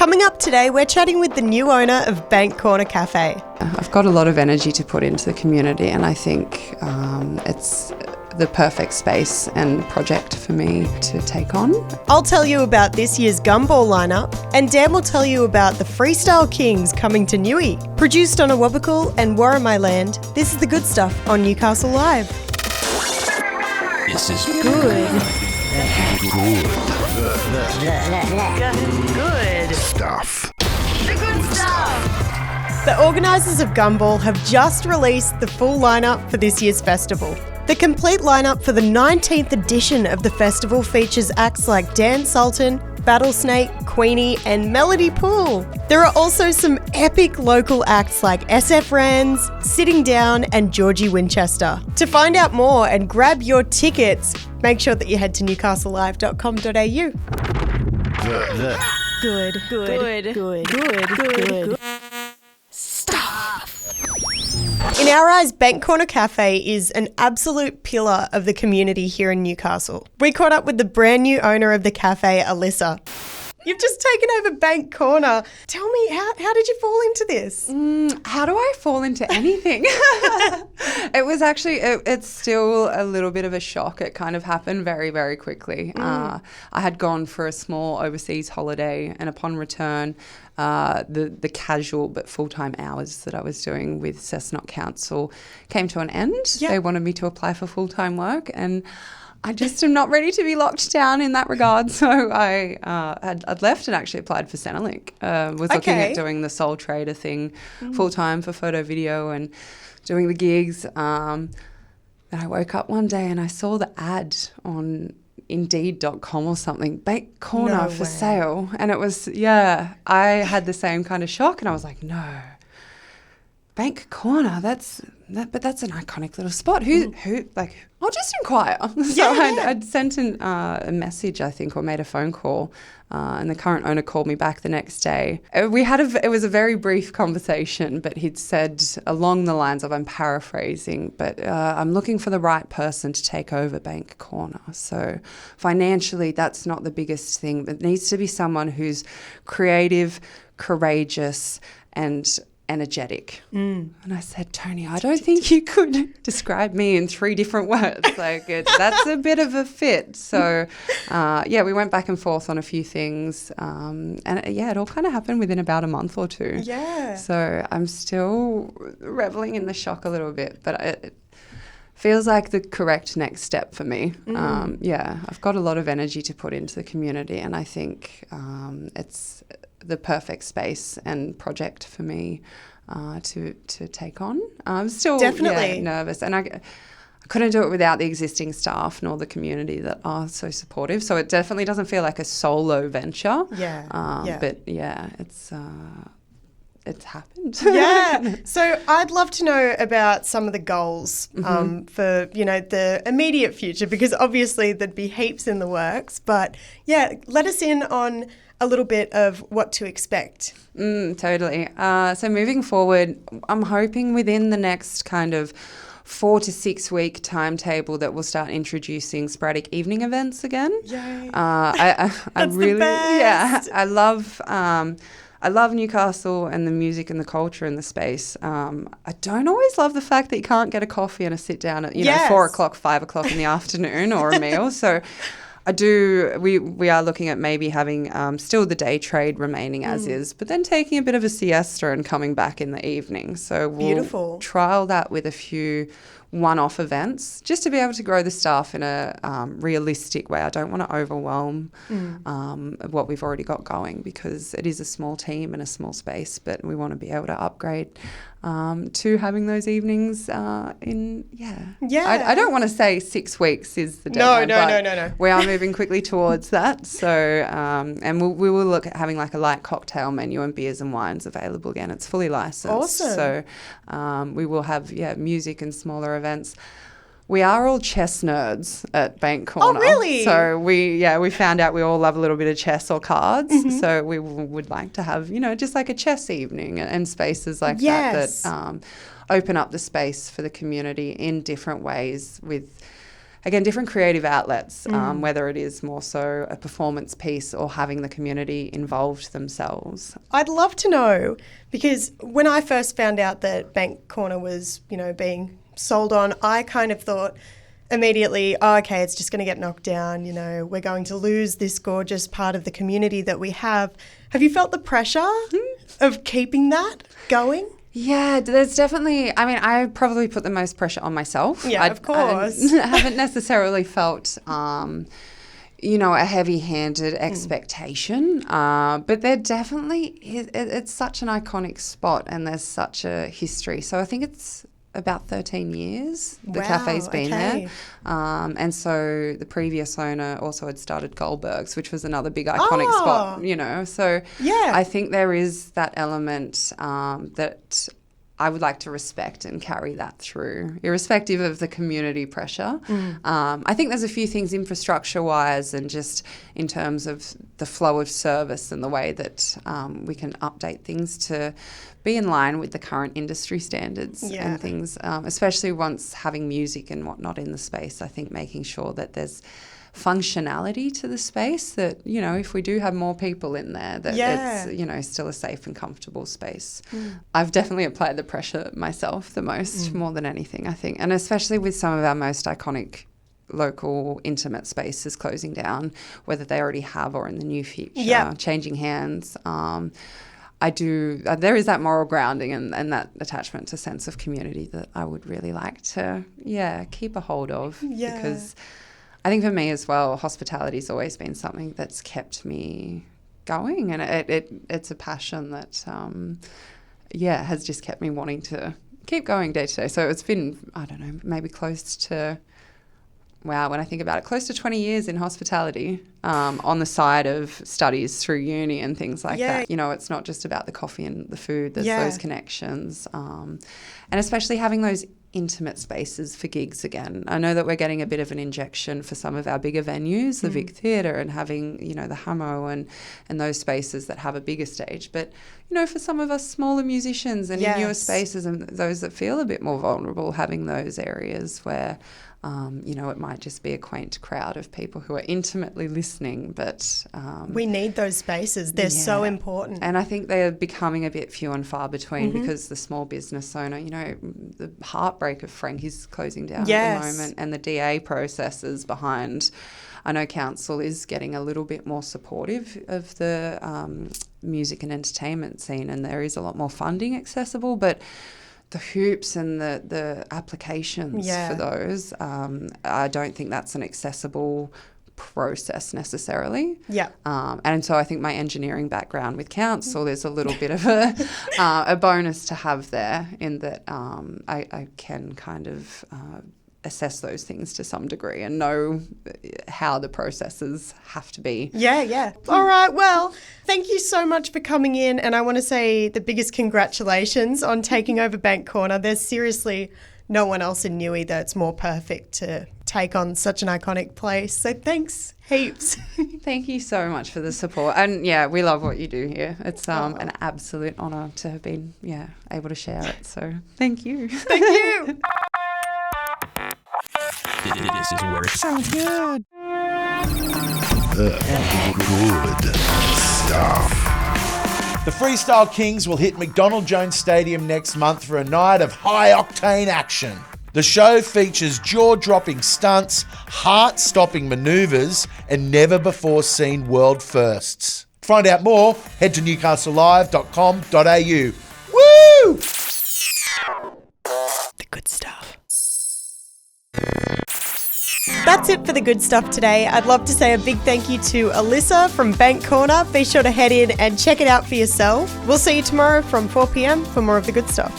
Coming up today, we're chatting with the new owner of Bank Corner Cafe. I've got a lot of energy to put into the community, and I think it's the perfect space and project for me to take on. I'll tell you about this year's Gumball lineup, and Dan will tell you about the Freestyle Kings coming to Newey. Produced on Awabakal and Warramai Land, this is The Good Stuff on Newcastle Live. This is Good. good stuff. The Good Stuff. The organisers of Gumball have just released the full lineup for this year's festival. The complete lineup for the 19th edition of the festival features acts like Dan Sultan, Battlesnake, Queenie and Melody Poole. There are also some epic local acts like SF Rands, Sitting Down and Georgie Winchester. To find out more and grab your tickets, make sure that you head to newcastlelive.com.au. Good stuff. In our eyes, Bank Corner Cafe is an absolute pillar of the community here in Newcastle. We caught up with the brand new owner of the cafe, Alyssa. You've just taken over Bank Corner. Tell me, how did you fall into this? How do I fall into anything? It was actually, it's still a little bit of a shock. It kind of happened very, very quickly. I had gone for a small overseas holiday, and upon return, the casual but full-time hours that I was doing with Cessnock Council came to an end. Yep. They wanted me to apply for full-time work, and I just am not ready to be locked down in that regard. So I'd left and actually applied for Centrelink. Was looking at doing the sole trader thing full-time for photo, video and doing the gigs. And I woke up one day and I saw the ad on Indeed.com or something, Bank Corner for sale. And it was, I had the same kind of shock and I was like, no, Bank Corner, that's an iconic little spot. Who I'll just inquire. So I'd sent a message, I think, or made a phone call, and the current owner called me back the next day. It was a very brief conversation, but he'd said along the lines of, I'm paraphrasing, but I'm looking for the right person to take over Bank Corner. So financially, that's not the biggest thing, but it needs to be someone who's creative, courageous, and energetic. And I said, Tony, I don't think you could describe me in 3 different words. That's a bit of a fit. So, we went back and forth on a few things. It all kind of happened within about a month or 2. Yeah. So I'm still reveling in the shock a little bit, but it feels like the correct next step for me. I've got a lot of energy to put into the community, and I think it's the perfect space and project for me to take on. I'm still nervous, and I couldn't do it without the existing staff nor the community that are so supportive. So it definitely doesn't feel like a solo venture. But it's happened. Yeah. So I'd love to know about some of the goals for, the immediate future, because obviously there'd be heaps in the works. But let us in on a little bit of what to expect. Totally. So moving forward, I'm hoping within the next kind of 4 to 6 week timetable that we'll start introducing sporadic evening events again. Yay. I really, the best. I love Newcastle and the music and the culture in the space. I don't always love the fact that you can't get a coffee and a sit down at 4 o'clock, 5 o'clock in the afternoon or a meal. So we are looking at maybe having still the day trade remaining as is, but then taking a bit of a siesta and coming back in the evening. So we'll trial that with a few one-off events just to be able to grow the staff in a realistic way. I don't want to overwhelm what we've already got going, because it is a small team and a small space, but we want to be able to upgrade to having those evenings I don't want to say 6 weeks is the deadline. No. We are moving quickly towards that. So, and we will look at having like a light cocktail menu and beers and wines available again. It's fully licensed. Awesome. So we will have music and smaller events. We are all chess nerds at Bank Corner. Oh, really? So we found out we all love a little bit of chess or cards. So we would like to have, just like a chess evening and spaces like that open up the space for the community in different ways with again, different creative outlets, whether it is more so a performance piece or having the community involved themselves. I'd love to know, because when I first found out that Bank Corner was, being sold on, I kind of thought immediately, oh, okay, it's just going to get knocked down, we're going to lose this gorgeous part of the community that we have. Have you felt the pressure of keeping that going? Yeah, there's definitely, I probably put the most pressure on myself. Yeah, of course. I haven't necessarily felt, a heavy-handed expectation, but there definitely is, it's such an iconic spot and there's such a history. So I think it's about 13 years the cafe's been there. And so the previous owner also had started Goldberg's, which was another big iconic spot, So I think there is that element that I would like to respect and carry that through, irrespective of the community pressure. I think there's a few things infrastructure-wise and just in terms of the flow of service and the way that we can update things to be in line with the current industry standards and things, especially once having music and whatnot in the space. I think making sure that there's functionality to the space that, if we do have more people in there, that it's, still a safe and comfortable space. I've definitely applied the pressure myself the most, more than anything, I think. And especially with some of our most iconic local intimate spaces closing down, whether they already have or in the near future, changing hands. There is that moral grounding and that attachment to sense of community that I would really like to, keep a hold of. Because I think for me as well, hospitality's always been something that's kept me going, and it's a passion that, has just kept me wanting to keep going day to day. So it's been, I don't know, maybe close to, when I think about it, close to 20 years in hospitality on the side of studies through uni and things like that. It's not just about the coffee and the food. There's those connections. And especially having those intimate spaces for gigs again. I know that we're getting a bit of an injection for some of our bigger venues, the Vic Theatre, and having, the Hamo and those spaces that have a bigger stage. But, for some of us smaller musicians and in newer spaces and those that feel a bit more vulnerable, having those areas where it might just be a quaint crowd of people who are intimately listening, but... we need those spaces. They're so important. And I think they're becoming a bit few and far between because the small business owner, the heartbreak of Frankie's closing down at the moment, and the DA processes behind... I know council is getting a little bit more supportive of the music and entertainment scene, and there is a lot more funding accessible, but... the hoops and the applications for those, I don't think that's an accessible process necessarily. And so I think my engineering background with council is a little bit of a bonus to have there, in that I can kind of assess those things to some degree and know how the processes have to be. All right, well, thank you so much for coming in, and I want to say the biggest congratulations on taking over Bank Corner. There's seriously no one else in Newey that's more perfect to take on such an iconic place, so thanks heaps. Thank you so much for the support, and we love what you do here. It's an absolute honour to have been able to share it, so thank you. Thank you. This is where it sounds good. Good stuff. The Freestyle Kings will hit McDonald Jones Stadium next month for a night of high-octane action. The show features jaw-dropping stunts, heart-stopping manoeuvres, and never-before-seen world firsts. To find out more, head to newcastlelive.com.au. Woo! The good stuff. That's it for the good stuff today. I'd love to say a big thank you to Alyssa from Bank Corner. Be sure to head in and check it out for yourself. We'll see you tomorrow from 4 p.m. for more of the good stuff.